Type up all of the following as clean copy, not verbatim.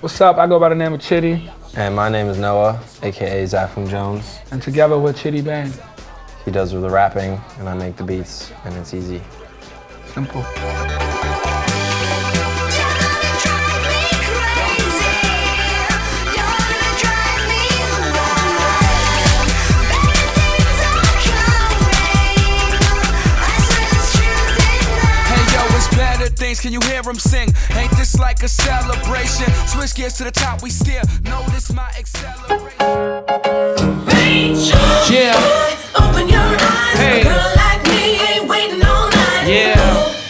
What's up? I go by the name of Chiddy. And my name is Noah, aka Zapham Jones. And together we're Chiddy Bang. He does the rapping, and I make the beats, and it's easy. Simple. Can you hear him sing? Ain't this like a celebration? Switch gears to the top, we steer. Notice my acceleration. Yeah. Open your eyes. Hey. A girl like me ain't waiting all night. Yeah.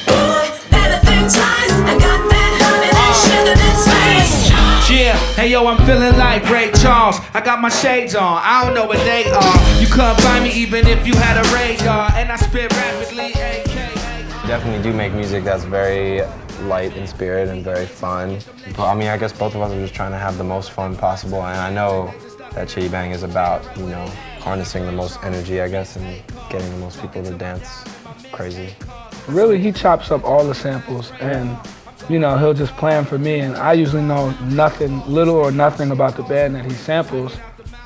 Boy, better think twice. I got that honey, that sugar, that spice. Yeah. Hey yo, I'm feeling like Ray Charles. I got my shades on. I don't know what they are. You couldn't find me even if you had a radar. And I spit rapidly. Definitely do make music that's very light in spirit and very fun. But, I mean, I guess both of us are just trying to have the most fun possible, and I know that Chiddy Bang is about, you know, harnessing the most energy, I guess, and getting the most people to dance crazy. Really, he chops up all the samples, and you know, he'll just play them for me, and I usually know nothing, little or nothing about the band that he samples,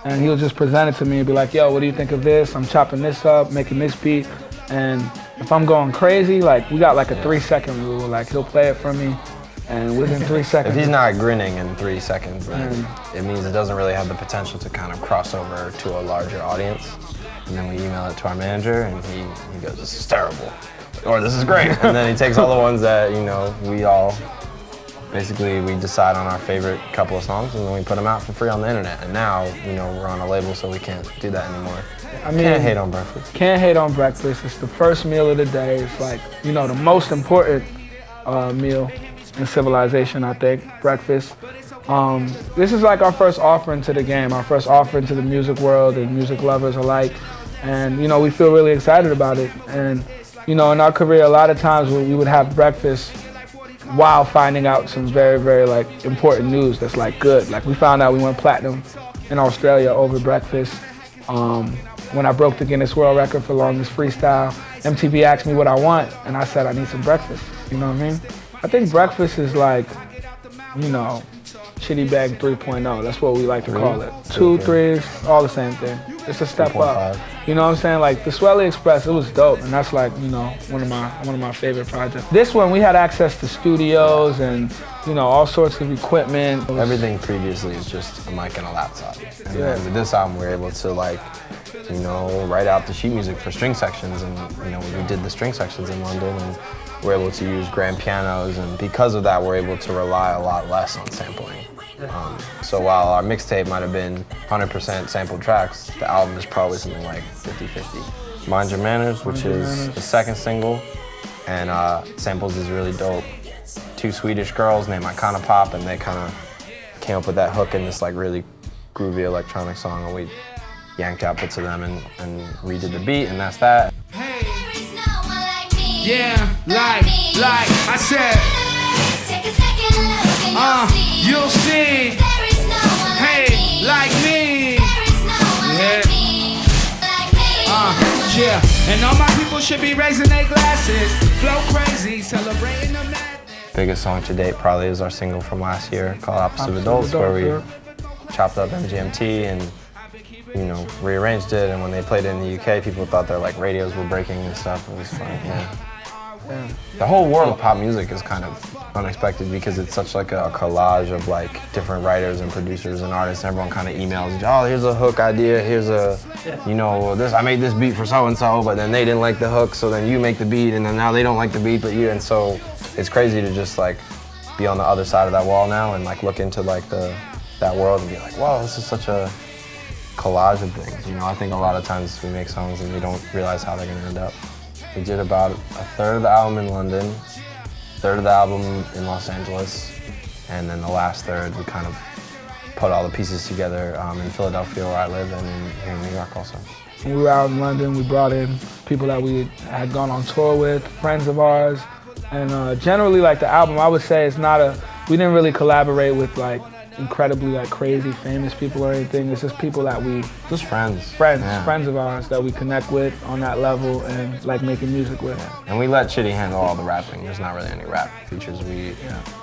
and he'll just present it to me and be like, yo, what do you think of this? I'm chopping this up, making this beat, and if I'm going crazy, like, we got like a 3-second rule. Like, he'll play it for me, and within 3 seconds. If he's not grinning in 3 seconds, then it means it doesn't really have the potential to kind of cross over to a larger audience. And then we email it to our manager, and he goes, this is terrible, or this is great. And then he takes all the ones that, you know, basically we decide on our favorite couple of songs, and then we put them out for free on the internet. And now, you know, we're on a label, so we can't do that anymore. I mean, can't hate on breakfast. Can't hate on breakfast. It's the first meal of the day. It's like, you know, the most important meal in civilization, I think, breakfast. This is like our first offering to the game, our first offering to the music world and music lovers alike. And, you know, we feel really excited about it. And, you know, in our career, a lot of times we would have breakfast while finding out some very, very, like, important news that's, like, good. Like, we found out we went platinum in Australia over breakfast. When I broke the Guinness World Record for longest freestyle, MTV asked me what I want, and I said I need some breakfast. You know what I mean? I think breakfast is like, you know, Chiddy Bang 3.0. That's what we like to call it. 2, 3s, all the same thing. It's a step up. You know what I'm saying? Like the Swelly Express, it was dope, and that's like, you know, one of my favorite projects. This one, we had access to studios and, you know, all sorts of equipment. Everything previously is just a mic and a laptop. And then with this album, we're able to, like, you know, write out the sheet music for string sections, and, you know, we did the string sections in London, and we're able to use grand pianos, and because of that, we're able to rely a lot less on sampling. So while our mixtape might have been 100% sampled tracks, the album is probably something like 50-50. Mind Your Manners, which is the second single, and samples is really dope. 2 Swedish girls named Pop, and they kind of came up with that hook in this like really groovy electronic song, and we yanked outputs of them and redid the beat, and that's that. Hey. Yeah, like I said. You'll see. Hey, like me. Yeah. And all my people should be raising their glasses. Flow crazy, celebrating the madness. Biggest song to date probably is our single from last year called Opposite of Adults, where we chopped up MGMT and, you know, rearranged it, and when they played it in the UK, people thought their like radios were breaking and stuff. It was fun, yeah. The whole world of pop music is kind of unexpected because it's such like a collage of like different writers and producers and artists. Everyone kind of emails, oh, here's a hook idea, here's a, you know, this, I made this beat for so-and-so, but then they didn't like the hook, so then you make the beat, and then now they don't like the beat, but you, and so it's crazy to just like be on the other side of that wall now and like look into like that world and be like, wow, this is such a collage of things. You know, I think a lot of times we make songs and we don't realize how they're gonna end up. We did about a third of the album in London, a third of the album in Los Angeles, and then the last third we kind of put all the pieces together in Philadelphia, where I live, and here in New York also. When we were out in London, we brought in people that we had gone on tour with, friends of ours, and generally, like, the album, I would say it's not we didn't really collaborate with like incredibly like crazy famous people or anything. It's just people that we just friends of ours that we connect with on that level and like making music with. And we let Chiddy handle all the rapping. There's not really any rap features. We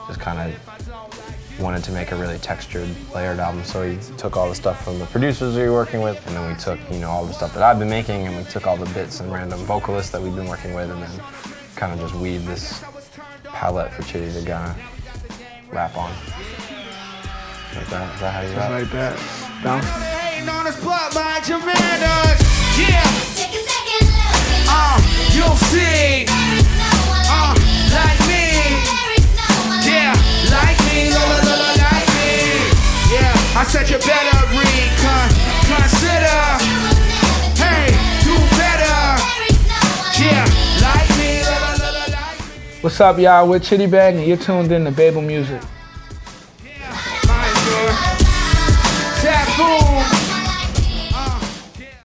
just kind of wanted to make a really textured, layered album. So he took all the stuff from the producers we were working with, and then we took, you know, all the stuff that I've been making, and we took all the bits and random vocalists that we've been working with, and then kind of just weaved this palette for Chiddy to kind of rap on. Like that? Is that how you rap? Like that. Bounce. Ain't on us, but by Jamandas. Yeah. You'll see. Like me. Yeah. Like me. Like me. Yeah. I said you better consider. Hey, do better. Yeah. Like me. What's up, y'all? We're Chiddy Bag, and you're tuned in to Baeblemusic. Taboo.